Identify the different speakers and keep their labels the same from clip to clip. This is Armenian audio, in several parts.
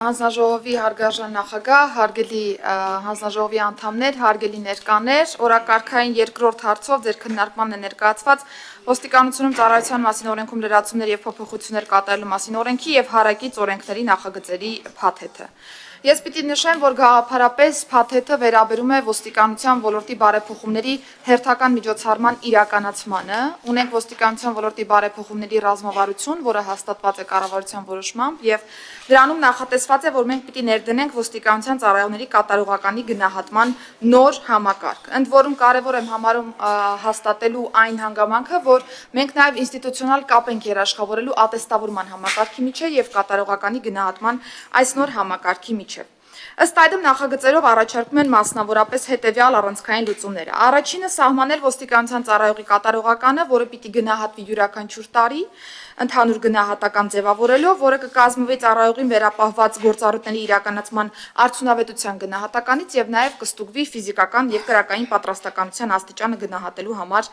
Speaker 1: Հանձնաժողովի հարգարժան նախագահ, հարգելի հանձնաժողովի անդամներ, հարգելի ներկաներ, օրակարգային երկրորդ հարցով ձեր քննարկմանն է ներկայացված ոստիկանությունում ծառայության մասին օրենքում լրացումներ եւ փոփոխություններ կատարելու մասին օրենքի եւ հարակից օրենքների նախագծերի փաթեթը։ Ես պիտի նշեմ, որ գաղափարապես փաթեթը վերաբերում է ոստիկանության ոլորտի բարեփոխումների հերթական միջոցառման իրականացմանը։ Ունենք ոստիկանության ոլորտի բարեփոխումների ռազմավարություն, որը հաստատված է կառավարության որոշմամբ եւ դրանում նախատեսված է, որ մենք պիտի ներդնենք ոստիկանության ծառայողների կատարողականի գնահատման նոր համակարգ։ Ընդ որում կարևոր եմ համարում հաստատելու այն հանգամանքը, որ մենք նաեւ ինստիտուցիոնալ կապ ենք երաշխավորելու ատեստավորման համակարգի միջև եւ կատարողականի գնահատման այս նոր համակարգի միջև։ Ըստ այդմ նախագծերով առաջարկում են մասնավորապես հետևյալ առանցքային լուծումները։ Առաջինը սահմանել ոստիկանության ծառայողի կատարողականը, որը պիտի գնահատվի յուրաքանչյուր տարի, ընդհանուր գնահատական ձևավորելով, որը կկազմվի ծառայողին վերապահված գործառույթների իրականացման արդյունավետության գնահատականից եւ նաեւ կստուգվի ֆիզիկական եւ կրակային պատրաստականության աստիճանը գնահատելու համար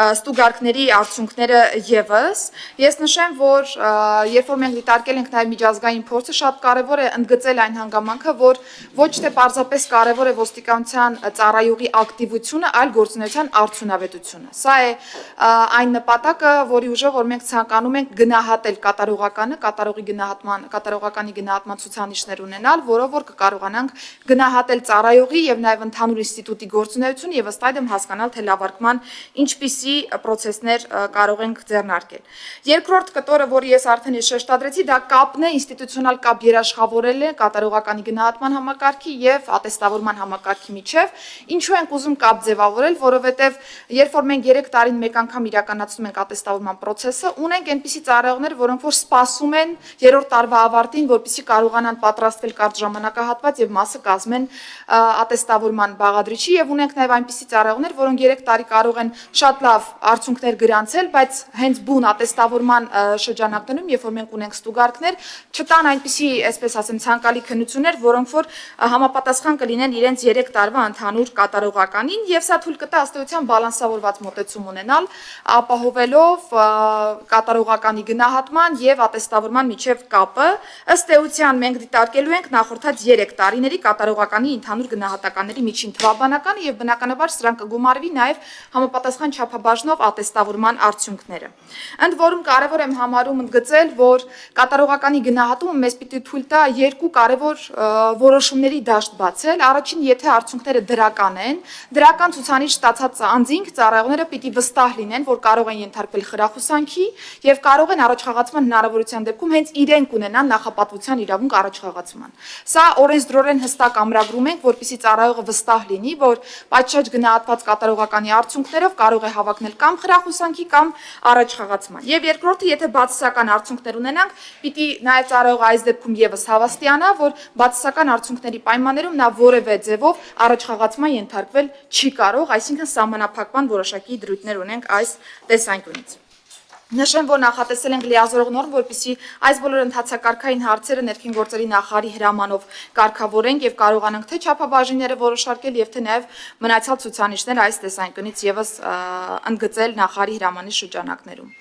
Speaker 1: ստուգարկների արդյունքները եւս։ Ես նշեմ, որ երբ որ մենք դիտարկել ենք նաեւ միջազգային փորձը, շատ կարեւոր է ընդգծել այն հանգամանքը, որ ոչ թե պարզապես կարևոր է ոստիկանության ծառայողի ակտիվությունը, այլ գործունեության արդյունավետությունը։ Սա է այն նպատակը, որի ուժով որ մենք ցանկանում ենք գնահատել կատարողականի գնահատման ցուցանիշներ ունենալ, որով որ կկարողանանք գնահատել ծառայողի եւ նաեւ ընդհանուր ինստիտուտի գործունեությունը եւ ըստ այդմ հասկանալ, թե լավարկման ինչպիսի պրոցեսներ կարող ենք ձեռնարկել։ Երկրորդ կտորը, որը ես արդեն շեշտադրեցի, դա կապն է, ինստիտուցիոնալ կապ երաշխավորել է կատարողականի գնահատման համակարգի եւ ատեստավորման համակարգի միջև։ Ինչու ենք ուզում կապ ձևավորել, որովհետեւ երբ որ մենք 3 տարին մեկ անգամ իրականացնում ենք ատեստավորման process-ը, ունենք այնպիսի ծառայողներ, որոնք որ սպասում են 3-րդ տարվա ավարտին, որպեսզի կարողանան պատրաստվել կարճ ժամանակահատված եւ մասը կազմեն ատեստավորման բաղադրիչի եւ ունենք նաեւ այնպիսի ծառայողներ, որոնք 3 տարի կարող են շատ լավ արդյունքներ գրանցել, բայց հենց բուն ատեստավորման շրջանակներում, երբ որ մենք ունենք ստուգարկներ, չտան այնպիսի, այսպես ասեմ, ցանկալի քննություններ, որոնք որ համապատասխան կլինեն իրենց 3 տարվա ընդհանուր կատարողականին եւ սա թույլ կտա ըստ էության բալանսավորված մոտեցում ունենալ, ապահովելով կատարողականի գնահատման եւ ատեստավորման միջև կապը։ Ըստ էության մենք դիտարկելու ենք նախորդած 3 տարիների կատարողականի ընդհանուր գնահատականների միջին թվաբանականը եւ բնականաբար սրանք կգումարվի նաեւ համապատասխան չափաբաժնով ատեստավորման արդյունքները։ Ընդ որում կարեւոր եմ համարում ընդգծել, որ կատարողականի գնահատումը մեզ պիտի թույլ տա երկու կարեւոր որոշումների դաշտ բացել։ Առաջին, եթե արդյունքները դրական են, դրական ցուցանիշ ստացած անձինք ծառայողները պիտի վստահ լինեն, որ կարող են ենթարկվել խրախուսանքի եւ կարող են առաջխաղացման հնարավորության դեպքում հենց իրենք ունենան նախապատվության իրավունք առաջխաղացման։ Սա օրենսդրորեն հստակ ամրագրում ենք, որպեսզի ծառայողը վստահ լինի, որ պատշաճ գնահատված կատարողականի արդյունքներով կարող է հավակնել կամ խրախուսանքի կամ առաջխաղացման։ Եվ երկրորդը, եթե բացասական արդյունքներ ունենանք, պիտի նաեւ ծառայողը այս դեպքում եւս հավաստիանա, որ բացասական արդյունքների պայմաններում նա որևէ ձևով առաջխաղացման ենթարկվել չի կարող, այսինքն սահմանափակման որոշակի դրույթներ ունենք այս տեսանկյունից։ Նշեմ, որ նախատեսել ենք լիազորող նորմ, որպեսզի այս բոլոր ընթացակարգային հարցերը ներքին գործերի նախարարի հրամանով կարգավորենք եւ կարողանանք թե չափաբաժինները որոշարկել եւ թե նաեւ մնացյալ ցուցանիշներ այս տեսանկյունից եւս ընդգծել նախարարի հրամանի շրջանակներում։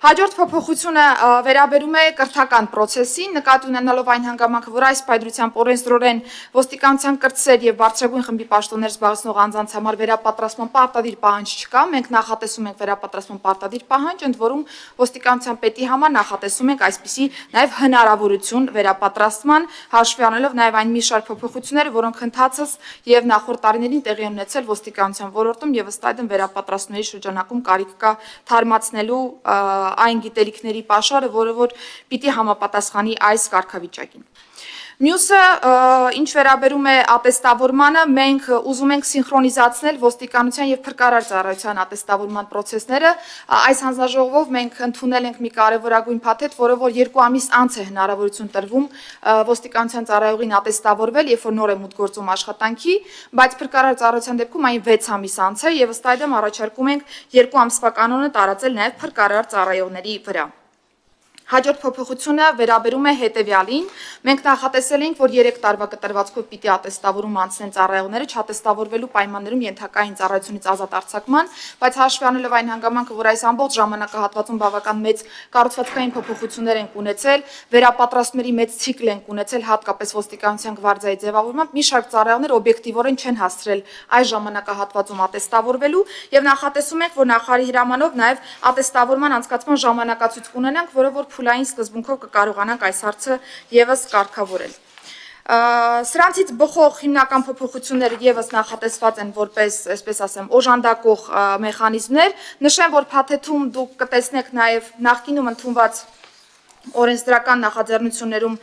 Speaker 1: Հաջորդ փոփոխությունը վերաբերում է կրթական process-ին, նկատի ունենալով այն հանգամանքը, որ այս պայծրությամբ օրենսդրորեն ոստիկանության կրտսեր եւ բարձրագույն խմբի պաշտոններ զբաղեցնող անձանց համար վերապատրաստման պարտադիր պահանջ չկա, մենք նախատեսում ենք վերապատրաստման պարտադիր պահանջ, ընդ որում ոստիկանության պետի համար նախատեսում ենք այսպիսի նաեւ հնարավորություն վերապատրաստման, հաշվի առնելով նաեւ այն մի շարք փոփոխությունները, որոնք ընթացած եւ նախորդ տարիներին տեղի են ունեցել ոստիկանության ոլորտում եւ ըստ այդմ վերապատրաստումների շրջանակում կարիք կա թարմացնելու այն գիտելիքների պաշարը, որը որ պիտի համապատասխանի այս կարգավիճակին։ Մյուսը, ինչ վերաբերում է ատեստավորմանը, մենք ուզում ենք սինխրոնիզացնել ոստիկանության եւ փրկարար ծառայության ատեստավորման process-ները։ Այս հանձնաժողովով մենք ընդունել ենք մի կարևորագույն փաթեթ, որը որ 2 ամիս անց է հնարավորություն տրվում ոստիկանության ծառայողին ատեստավորվել, երբ որ նոր է մուտք գործում աշխատանքի, բայց փրկարար ծառայության դեպքում այն 6 ամիս անց է եւ ըստ այդմ առաջարկում ենք 2 ամսվա կանոնը տարածել նաեւ փրկարար ծառայողների վրա։ Հաջորդ փոփոխությունը վերաբերում է հետևյալին։ Մենք նախատեսել ենք, որ 3 տարվա կտրվածքով պիտի ատեստավորում անցնեն ծառայողները չատեստավորվելու պայմաններում ենթակային ծառայությունից ազատ արձակման, բայց հաշվի առնելով այն հանգամանքը, որ այս ամբողջ ժամանակահատվածում բավական մեծ կառուցվածքային փոփոխություններ են ունեցել, վերապատրաստումների մեծ ցիկլ են ունեցել, հատկապես ոստիկանության գվարդիայի ձևավորմամբ, մի շարք ծառայողներ օբյեկտիվորեն չեն հասցրել այս ժամանակահատվածում ատեստավորվելու եւ նախատեսում ենք, որ նախարարի հրամանով նաեւ ատեստավորման անցկացման ժամանակացույց կունենանք, որը որ փուլային սկզբունքով կկարողանանք այս հարցը եւս կարգավորել։ Սրանցից բխող հիմնական փոփոխությունները եւս նախատեսված են որպես, այսպես ասեմ, օժանդակող մեխանիզմներ։ Նշեմ, որ փաթեթում դուք կտեսնեք նաեւ նախկինում ընդունված օրենսդրական նախաձեռնություններում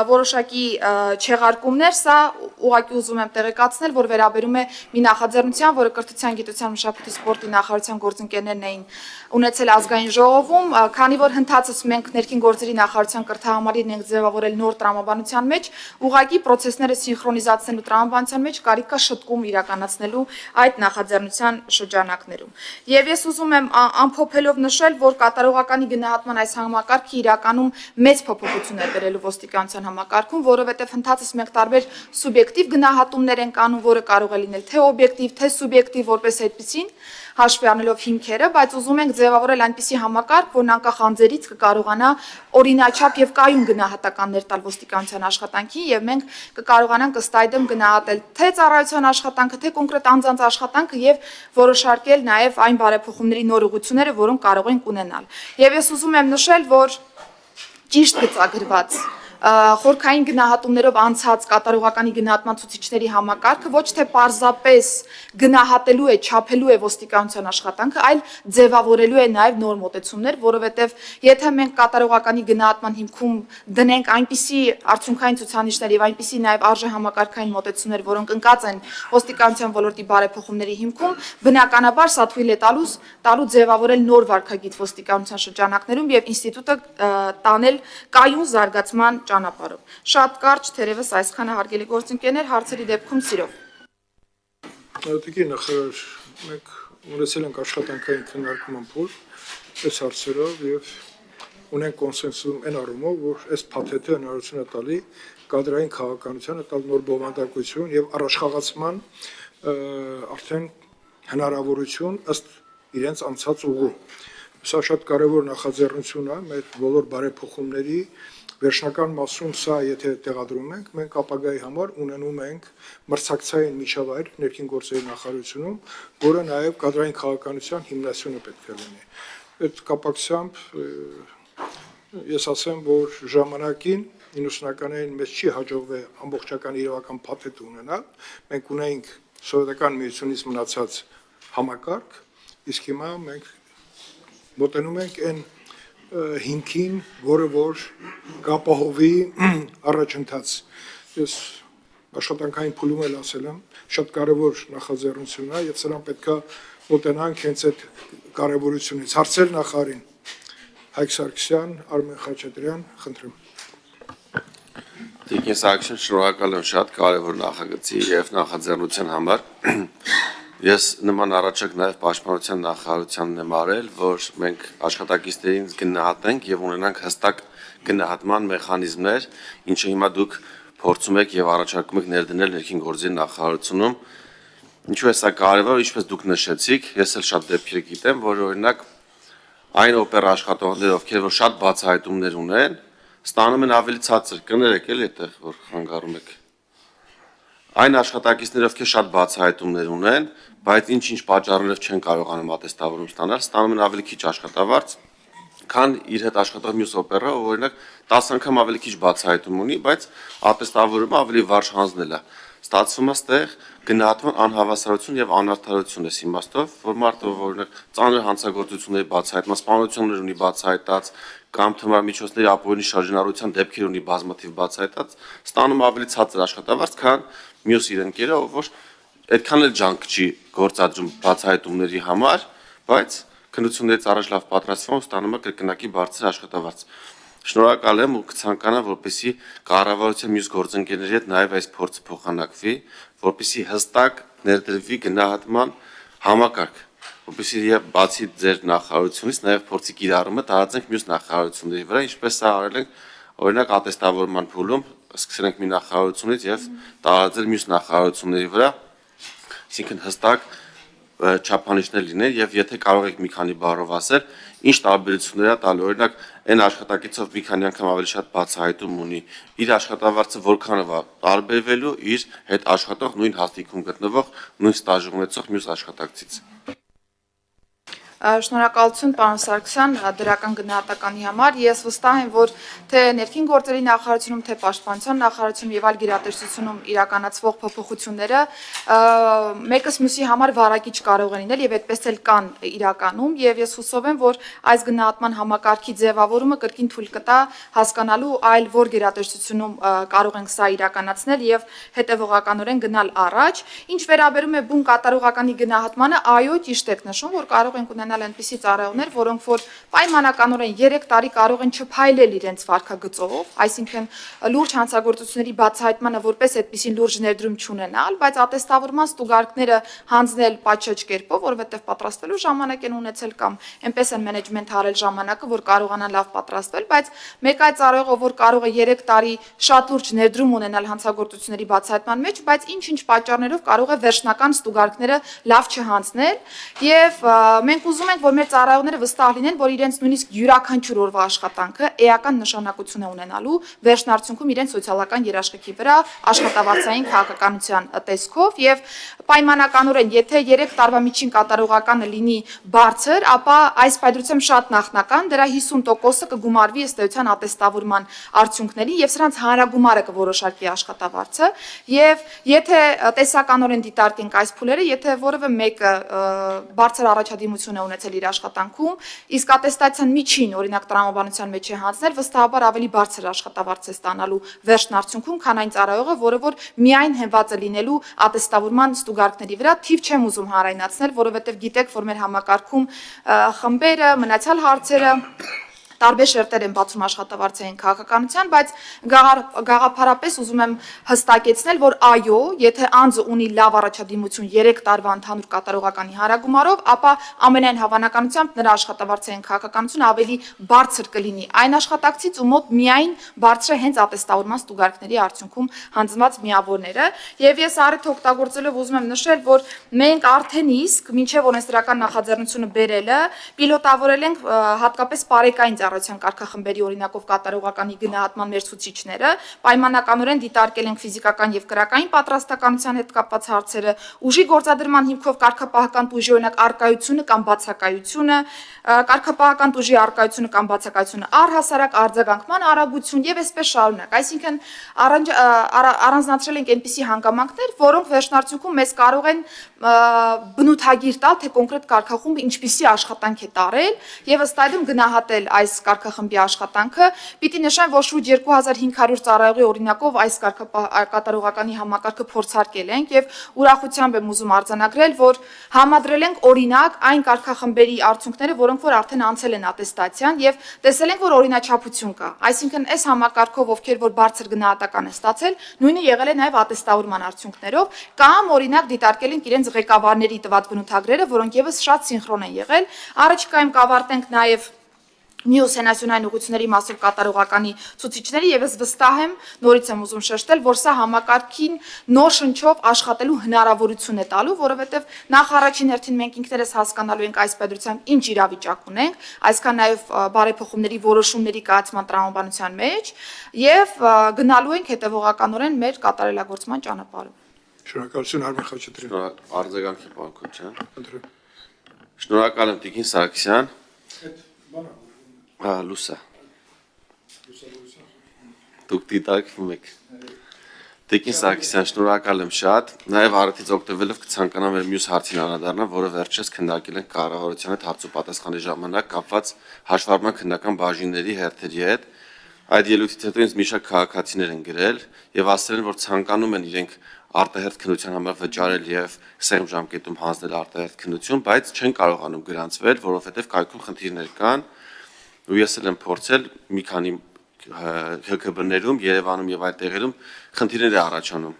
Speaker 1: որոշակի չեղարկումներ, սա ուղղակի ուզում եմ տեղեկացնել, որ վերաբերում է մի նախաձեռնության, որը Կրթության, գիտության, մշակույթի, սպորտի նախարարության գործընկերներն էին ունեցել ազգային ժողովում, քանի որ հնդածս մենք ներքին գործերի նախարարության կրթահամարին ենք ձևավորել նոր տրամաբանության մեջ, ուղղակի process-ները սինխրոնիզացնելու տրամաբանության մեջ կարիք կա շտկում իրականացնելու այդ նախաձեռնության շրջանակներում։ Եվ ես ուզում եմ ամփոփելով նշել, որ կատարողականի գնահատման այս համակարգը իրականում մեծ փոփոխություններ բերելու ոստիկանության համակարգում, որովհետև հնդածս մենք տարբեր սուբյեկտիվ գնահատումներ ենք անում, որը կարող է լինել թե օբյեկտիվ, թե սուբյեկտիվ, որպես այդպեսին, հաշվի առնելով հիմքերը, բայց ուզում ենք ձևավորել այնպիսի համակարգ, որն անկախ անձերից կկարողանա օրինաչափ եւ կայուն գնահատականներ տալ ոստիկանության աշխատանքին եւ մենք կկարողանանք ըստ այդմ գնահատել թե ծառայության աշխատանքը, թե կոնկրետ անձանց աշխատանքը եւ որոշարկել նաեւ այն բարեփոխումների նոր ուղղությունները, որոնք կարող ենք ունենալ։ Եվ ես ուզում եմ նշել, որ ճիշտ գծագրված խորքային գնահատումներով անցած կատարողականի գնահատման ցուցիչների համակարգը ոչ թե պարզապես գնահատելու է, չափելու է ոստիկանության աշխատանքը, այլ ձևավորելու է նաև նոր մոտեցումներ, որովհետև եթե մենք կատարողականի գնահատման հիմքում դնենք այնպիսի արդյունքային ցուցանիշներ եւ այնպիսի նաև արժեհամակարգային մոտեցումներ, որոնք ընկած են ոստիկանության ոլորտի բարեփոխումների հիմքում, բնականաբար սա թույլ է տալու ձևավորել նոր վարքագիծ ոստիկանության շրջանակներում եւ ինստիտուտը տանել կայուն զարգացման ճանապարհով։ Շատ կարճ, թերևս այսքանը հարգելի գործընկերներ, հարցերի դեպքում սիրով։
Speaker 2: Տիկին նախարար, մենք ունեցել ենք աշխատանքային քննարկման փուլ այս հարցերով եւ ունենք կոնսենսուս այն առումով, որ այս փաթեթը հնարավորություն է տալի կադրային քաղաքականությանը տալ նոր բովանդակություն եւ առաջխաղացման արդեն հնարավորություն ըստ իրենց անցած ուղու։ Սա շատ կարևոր նախաձեռնություն է մեր բոլոր բարեփոխումների վերջնական մասում սա եթե տեղադրում ենք, մենք ապագայի համար ունենում ենք մրցակցային միջավայր ներքին գործերի նախարարությունում, որը նաև կադրային քաղաքականության հիմնասյունը պետք է լինի։ Այդ կապակցությամբ ես ասեմ, որ ժամանակին 90-ականներին մեզ չի հաջողվել ամբողջական իրավական փաթեթ ունենալ, մենք ունենք սովետական միությունից մնացած համակարգ, իսկ հիմա մենք մոտենում ենք այն հիմքին, որը որ կապահովի առաջընթաց։ Ես աշխատանքային փուլում էլ ասել եմ, շատ կարևոր նախաձեռնություն է եւ սրան պետքա մոտենանք հենց այդ կարևորությունից։ Հարցեր նախարարին Հայկ Սարգսյան, Արմեն Խաչատրյան, խնդրեմ։
Speaker 3: Տիկին Սարգսյան, շնորհակալ եմ շատ կարևոր նախագծի եւ նախաձեռնության համար։ Ես նման առաջարկ նաև պաշտպանության նախարարությանն եմ արել, որ մենք աշխատակիցներին գնահատենք եւ ունենանք հստակ գնահատման մեխանիզմներ, ինչը հիմա դուք փորձում եք եւ առաջարկում եք ներդնել ներքին գործերի նախարարությունում։ Ինչու է սա կարևոր, ինչպես դուք նշեցիք, ես էլ շատ դեպքեր գիտեմ, որ օրինակ այն օպերա աշխատողները, ովքեր որ շատ բացահայտումներ ունեն, ստանում են ավելի ցածր, կներեք էլի այդտեղ, որ խանգարում եք։ Այն աշխատակիցները, ովքեր շատ բացահայտումներ ունեն, բայց ինչ-ինչ պատճառներով չեն կարողանում ատեստավորում ստանալ են ավելի քիչ աշխատավարձ, քան իր հետ աշխատող մյուս օպերա, ով օրինակ 10 անգամ ավելի քիչ բացահայտում ունի, բայց ատեստավորումը ավելի վարժ հանձնել է։ Ստացվում է ստեղ գնահատման անհավասարություն եւ անարդարություն էս իմաստով, որ մարդը օրինակ ծանր հանցագործությունների բացահայտման, սպանություններ ունի բացահայտած, կամ թմար միջոցների ապօրինի շարժանառության դեպքեր ունի բազմաթիվ բացահայտած, ստանում ավելի ցածր աշխատավարձ, քան մյուս իր ընկերը, ով որ այդքան էլ ջանք չի գործադրում բացահայտումների համար, բայց քննություններից առաջ լավ պատրաստվում ստանում է կրկնակի բարձր աշխատավարձ։ Շնորհակալ եմ ու կցանկանամ, որպեսզի կառավարության մյուս գործընկերների հետ նաև այս փորձը փոխանակվի, որպեսզի հստակ ներդրվի գնահատման համակարգ, որպեսզի եւ բացի ձեր նախարարությունից նաեւ փորձի կիրառումը տարածենք մյուս նախարարությունների վրա, ինչպես սա արել ենք օրինակ ատեստավորման փուլում, սկսել ենք մի նախարարությունից եւ տարածել մյուս նախարարությունների վրա, այսինքն հստակ չափանիշներ լինեն եւ եթե կարող եք մի քանի բառով ասել, ինչ տարբերություններ է տալու, օրինակ այն աշխատակիցով մի քանի անգամ ավելի շատ բացահայտում ունի, իր աշխատավարձը որքանով է տարբերվելու իր հետ աշխատող նույն հաստիքում գտնվող նույն ստաժ ունեցող մյուս աշխատակցից։
Speaker 1: Շնորհակալություն պարոն Սարգսյան դրական գնահատականի համար։ Ես վստահ եմ, որ թե ներքին գործերի նախարարությունում, թե պաշտպանության նախարարությունում եւ այլ գերատեսչությունում իրականացվող փոփոխությունները մեկս մյուսի համար վարակիչ կարող են լինել եւ այդպես էլ կան իրականում եւ ես հուսով եմ, որ այս գնահատման համակարգի ձևավորումը կրկին թույլ կտա հասկանալու այլ որ գերատեսչությունում կարող ենք սա իրականացնել եւ հետեւողականորեն գնալ առաջ։ Ինչ վերաբերում է բուն կատարողականի գնահատմանը, այո, ճիշտ եք նշում, որ կարող ենք ունենալ այնպիսի ծառայողներ, որոնք որ պայմանականորեն 3 տարի կարող են չփայլել իրենց վարքագծով, այսինքն լուրջ հանցագործությունների բացահայտմանը որպես այդպիսին լուրջ ներդրում չունենալ, բայց ատեստավորման ստուգարկները հանձնել պատշաճ կերպով, որովհետև պատրաստվելու ժամանակ են ունեցել կամ այնպես են մենեջմենթ արել ժամանակը, որ կարողանան լավ պատրաստվել, բայց մեկ այլ ծառայողը, որ կարող է 3 տարի շատ լուրջ ներդրում ունենալ հանցագործությունների բացահայտման մեջ, բայց ինչ-ինչ պատճառներով կարող է վերջնական ստուգարկները լավ չհանձնել եւ մենք ուզում ենք, որ մեր ծառայողները վստահ լինեն, որ իրենց նույնիսկ յուրաքանչյուր օրվա աշխատանքը էական նշանակություն է ունենալու վերջնարդյունքում իրենց սոցիալական երաշխիքի վրա աշխատավարձային քաղաքականության տեսքով եւ պայմանականորեն, եթե 3 տարվա միջին կատարողականը լինի բարձր, ապա այս պայծրությամբ շատ նախնական դրա 50%-ը կգումարվի ըստ էության ատեստավորման արդյունքներին եւ սրանց հանրագումարը կորոշարկի աշխատավարձը եւ եթե տեսականորեն դիտարկենք այս փուլերը, եթե որևէ մեկը բարձր առաջադիմություն է ունեցել իր աշխատանքում, իսկ ատեստացիան միջին, օրինակ տրամաբանության մեջ է հանձնել, վստահաբար ավելի բարձր աշխատավարձ է ստանալու վերջն արդյունքում, քան այն ծառայողը, որը որ միայն հենված է լինելու ատեստավորման ստուգարկների վրա, թիվ չեմ ուզում հանրայնացնել, որովհետև գիտեք, որ մեր համակարգում խմբերը, մնացյալ հարցերը տարբեր շերտեր են բացում աշխատավարձային քաղաքականության, բայց գաղափարապես ուզում եմ հստակեցնել, որ այո, եթե անձը ունի լավ առաջադիմություն 3 տարվա ընդհանուր կատարողականի հանրագումարով, ապա ամենայն հավանականությամբ նրա աշխատավարձային քաղաքականությունը ավելի բարձր կլինի այն աշխատակցից, ում մոտ միայն բարձր է հենց ատեստավորման ստուգարկների արդյունքում հանձնված միավորները, եւ ես առիթ օգտագործելով ուզում եմ նշել, որ մենք արդեն իսկ մինչեւ օրենսդրական նախաձեռնությունը բերելը պիլոտավորել ենք հատկապես բարեկային ծառայության կարգախմբերի օրինակով կատարողականի գնահատման մեր ցուցիչները, պայմանականորեն դիտարկել ենք ֆիզիկական եւ կրակային պատրաստականության հետ կապված հարցերը, ուժի գործադրման հիմքով կարգապահական տուժի օրինակ արկայությունը կամ բացակայությունը, կարգապահական տուժի արկայությունը կամ բացակայությունը, առհասարակ արձագանքման արագություն եւ այսպես շարունակ։ Այսինքն առանձնացրել ենք այնպիսի հանգամանքներ, որոնք վերջնարդյունքում մեզ կարող են բնութագիր տալ, թե կոնկրետ կարգախումբը ինչպիսի աշխատանք է տարել եւ ըստ այդմ գնահատել այս կարգախմբի աշխատանքը։ Պիտի նշեմ, որ շուրջ 2500 ծառայողի օրինակով այս կատարողականի համակարգը փորձարկել ենք եւ ուրախությամբ եմ ուզում արձանագրել, որ համադրել ենք օրինակ այն կարգախմբերի արդյունքները, որոնք որ արդեն անցել են ատեստացիան եւ տեսել ենք, որ օրինաչափություն կա։ Այսինքն այս համակարգով ովքեր որ բարձր գնահատական են ստացել, նույնը եղել է նաեւ ատեստավորման արդյունքներով կամ օրինակ դիտարկել ենք իրենց ղեկավարների տված բնութագրերը, որոնք եւս շատ սինխրոն են եղել։ Առաջիկայում կավարտենք նաեւ մյուս հենասյունային ուղղությունների մասով կատարողականի ցուցիչների եւ ես վստահ եմ, նորից եմ ուզում շեշտել, որ սա համակարգին նոր շնչով աշխատելու հնարավորություն է տալու, որովհետեւ նախ առաջին հերթին մենք ինքներս հասկանալու ենք այս պետրությամբ ինչ իրավիճակ ունենք, այսքան նաեւ բարեփոխումների որոշումների կայացման տրամաբանության մեջ եւ գնալու ենք հետեւողականորեն մեր կատարելագործման ճանապարհով։
Speaker 2: Շնորհակալություն Արմեն Խաչատրյան։
Speaker 3: Արձագանքի պարոն Քոչյան։ Շնորհակալ եմ Տիկին Սարգսյան։ Լուսա։ Դուք դիտարկվում եք։ Տիկին Սարգսյան, շնորհակալ եմ շատ։ Նաև առիթից օգտվելով կցանկանամ մեր մյուս հարցին անդրադառնալ, որը վերջերս քննարկել ենք կառավարության հետ հարց ու պատասխանի ժամանակ կապված հաշվառման քննական բաժինների հերթերի հետ։ Այդ ելույթից հետո ինձ մի շարք քաղաքացիներ են գրել եւ ասել են, որ ցանկանում են իրենք արտահերթ քննության համար վճարել եւ սեղմ ժամկետում հանձնել արտահերթ քննություն, բայց չեն կարողանում գրանցվել, որովհետեւ կայքում խնդիրներ կան։ Ու ես էլ եմ փորձել մի քանի ՀԿԲ-ներում, Երևանում եւ այլ տեղերում խնդիրներ է առաջանում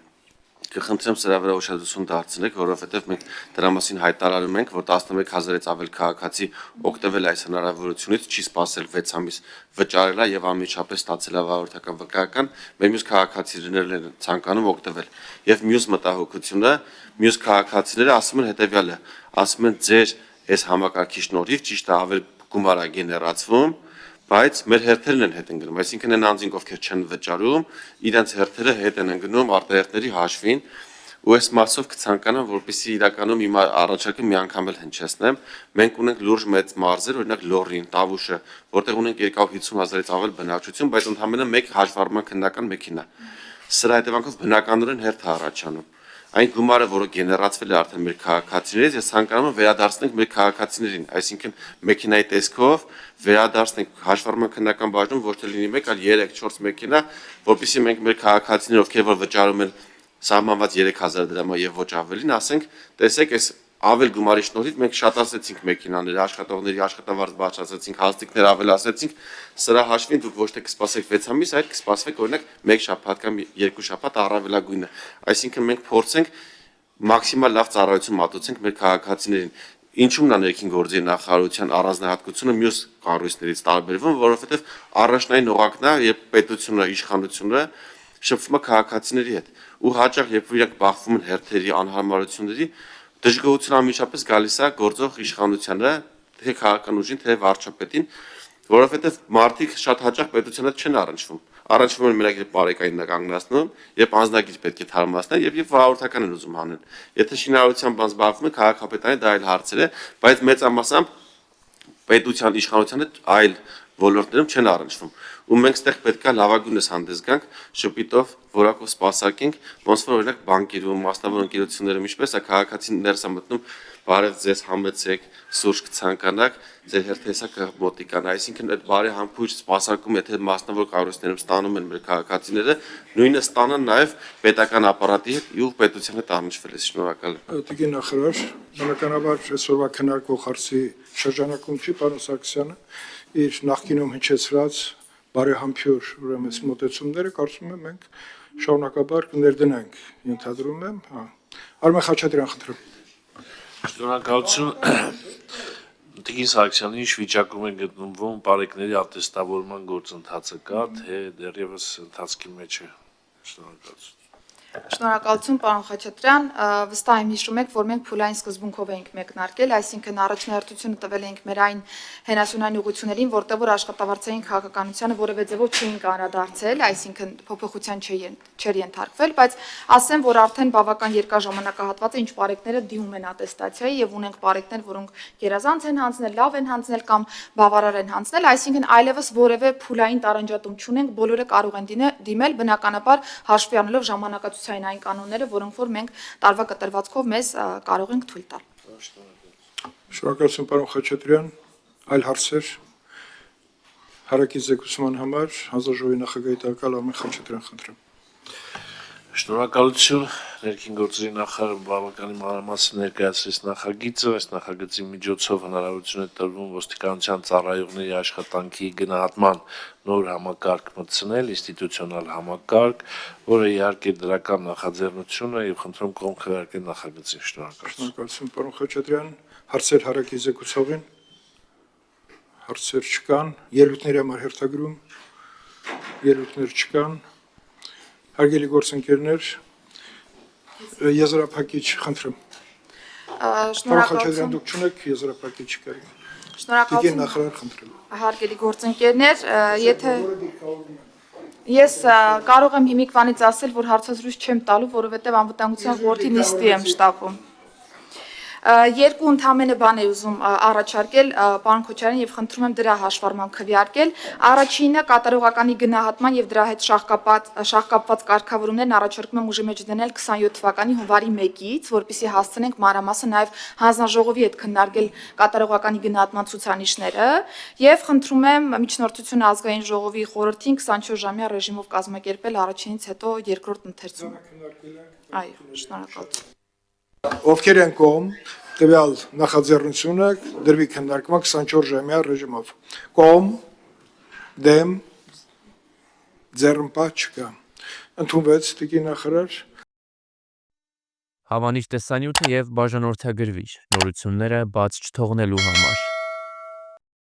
Speaker 3: կխնդրեմ սրա վրա ուշադրություն դարձնեք, որովհետև մենք դրա մասին հայտարարում ենք, որ 11000-ից ավել քաղաքացի օգտվել այս հնարավորությունից, չի սպասել 6 ամիս վճարելա եւ անմիջապես ստացել վարորդական վկայական, մեր մյուս քաղաքացիներն են ցանկանում օգտվել։ Եվ մյուս մտահոգությունը, մյուս քաղաքացիները ասում են հետեւյալը, ասում են ձեր այս համակարգի շնորհիվ ճիշտ է ավել գումար է գեներացվում, բայց մեր հերթերն են հետ ընկնում, այսինքն այն անձինք, ովքեր չեն վճարում, իրենց հերթերը հետ են ընկնում արտահերթների հաշվին, ու այս մասով կցանկանամ, որպեսզի իրականում իմ առաջարկը մի անգամ էլ հնչեցնեմ, մենք ունենք լուրջ մեծ մարզեր, օրինակ Լոռին, Տավուշը, որտեղ ունենք 250,000-ից ավել բնակչություն, բայց ընդհանրապես մեկ հաշվառման քննական մեքենա։ Սրա հետևանքով բնականորեն հերթ է առաջանում։ Այն գումարը, որը գեներացվել է արդեն մեր քաղաքացիներից, ես ցանկանում եմ վերադարձնենք մեր քաղաքացիներին, այսինքն մեքենայի տեսքով վերադարձնենք հաշվառման քննական բաժնում ոչ թե լինի 1, այլ 3-4 մեքենա, որպեսզի մենք մեր քաղաքացիները, ովքեր որ վճարում են սահմանված 3000 դրամը եւ ոչ ավելին, ասենք, տեսեք, այս ավել գումարի շնորհիվ մենք շատացեցինք մեքենաները, աշխատողների աշխատավարձ բարձրացրեցինք, հաստիկներ ավելացրեցինք, սրա հաշվին դուք ոչ թե կսպասեք 6 ամիս, այլ կսպասվեք օրինակ 1 շաբաթ կամ 2 շաբաթ առավելագույնը։ Այսինքն մենք փորձենք մաքսիմալ լավ ծառայություն մատուցենք մեր քաղաքացիներին։ Ինչու՞մն է ներքին գործերի նախարարության առանձնահատկությունը մյուս կառույցներից տարբերվում, որովհետև առաջնային օղակն է, երբ պետությունը, իշխանությունը շփվում է քաղաքացիների հետ, ու հաճախ երբ իրենք բախվում են հերթերի անհարմարությունների, դժգոհություն անմիջապես գալիս է գործող իշխանությանը, թե քաղաքական ուժին, թե վարչապետին, որովհետև մարդիկ շատ հաճախ պետության հետ չեն առնչվում։ Առնչվում են մենակ երբ բարեկային կանգնացնում, երբ անձնագիր պետք է թարմացնել եւ վարորդական են ուզում անել։ Եթե շինարարության բան զբաղվում է քաղաքապետարանի դա այլ հարցեր է, բայց մեծամասամբ պետության իշխանության հետ այլ ոլորտներում չեն առնչվում։ Ու մենք ստեղ պետքա լավագույնս հանդես գանք, շփիտով, որակով սպասարկենք, ոնց որ օրինակ բանկերում, մասնավոր ընկերություններում ինչպես է քաղաքացին ներս է մտնում, բարև ձեզ համեցեք, սուրճ կցանկանաք, ձեր հերթեսա կմոտիկանա, այսինքն այդ բարի համբույր սպասարկում, եթե մասնավոր կառույցներում ստանում են մեր քաղաքացիները, նույնը ստանան նաև պետական ապարատի հետ ու պետության հետ առնչվել է, շնորհակալ եմ։
Speaker 2: Տիկին նախարար, բնականաբար այսօրվա քննարկվող հարցի շրջանակում չի պարոն Սարգսյանը իր նախկինում հնչեցրած բարեհամբույր ուրեմն մոտեցումները կարծում եմ մենք շարունակաբար կներդնենք, ենթադրում եմ, հա։ Արմեն Խաչատրյան, խնդրում։
Speaker 4: Շնորհակալություն Տիկին Սարգսյանի, ինչ վիճակում է գտնվում բարեկների ատեստավորման գործընթացը կա, թե դեռևս ընթացքի մեջ է։ Շնորհակալություն։
Speaker 1: Շնորհակալություն, պարոն Խաչատրյան, վստահ եմ հիշում եք, որ մենք փուլային սկզբունքով էինք մեկնարկել, այսինքն առաջնահերթությունը տվել էինք մեր այն հենասյունային ուղղություններին, որտեղ որ աշխատավարձային քաղաքականությանը որևէ ձևով չէինք անդրադարձել, այսինքն փոփոխության չէր ենթարկվել, բայց ասեմ, որ արդեն բավական երկար ժամանակահատված է, ինչ բարեկները դիմում են ատեստացիայի եւ ունենք բարեկներ, որոնք գերազանց են հանձնել, լավ են հանձնել կամ բավարար են հանձնել, այսինքն այլևս որևէ փուլային տարանջատում չունենք, բոլորը կարող են դիմել, բնականաբար հաշվի առնելով ժամանակացուցային այն կանոնները, որոնք որ մենք տարվա կտրվածքով մեզ կարող ենք թույլ տալ։
Speaker 2: Շնորհակալություն, պարոն Խաչատրյան, այլ հարցեր հարակից զեկուցման համար հանձնաժողովի նախագահի տակալ Արմեն Խաչատրյան, խնդրում։
Speaker 4: Շնորհակալություն ներքին գործերի նախարարը բավականին մանրամասն ներկայացրեց նախագիծը, այս նախագծի միջոցով հնարավորություն է տրվում ոստիկանության ծառայողների աշխատանքի գնահատման նոր համակարգ մտցնել, ինստիտուցիոնալ համակարգ, որը իհարկե դրական նախաձեռնություն է եւ խնդրում կողմ քվեարկել նախագծին։ Շնորհակալություն։
Speaker 2: Շնորհակալություն, պարոն Խաչատրյան, հարցեր հարակից զեկուցողին։ Հարցեր չկան, ելույթների համար հերթագրում, ելույթներ չկան, հարգելի գործընկերներ, եզրափակիչ խնդրում։ Պարոն Խաչատրյան, դուք չունեք եզրափակիչ կարիք։ Տիկին
Speaker 1: Շնորհակալություն,
Speaker 2: նախարար, խնդրում։
Speaker 1: հարգելի գործընկերներ, եթե ես կարող եմ հիմիկվանից ասել, որ հարցազրույց չեմ տալու, որովհետև անվտանգության խորհրդի նիստի եմ շտապում։ Երկու ընդհանրապես բան է ուզում առաջարկել պարոն Քոչարյան եւ խնդրում եմ դրա հաշվառման քվեարկել։ Առաջինը կատարողականի գնահատման եւ դրա հետ շահկապված կարգավորումներն առաջարկում եմ ուժի մեջ դնել 27 թվականի հունվարի 1-ից, որպեսզի հասցնենք մանրամասը նաեւ հանձնաժողովի հետ քննարկել կատարողականի գնահատման ցուցանիշները եւ խնդրում եմ միջնորդությունը ազգային ժողովի խորհրդին 24 ժամյա ռեժիմով կազմակերպել առաջինից հետո երկրորդ ընթերցում։ Այո, շնորհակալություն։
Speaker 2: Ովքեր են կողմ տվյալ նախաձեռնությունը դրվի քննարկման 24 ժամյա ռեժիմով։ Կողմ, դեմ, ձեռնպահ չկա։ Ընդունվեց, տիկին նախարար։
Speaker 5: Հավանիր տեսանյութը եւ բաժանորդագրվիր նորությունները բաց չթողնելու համար։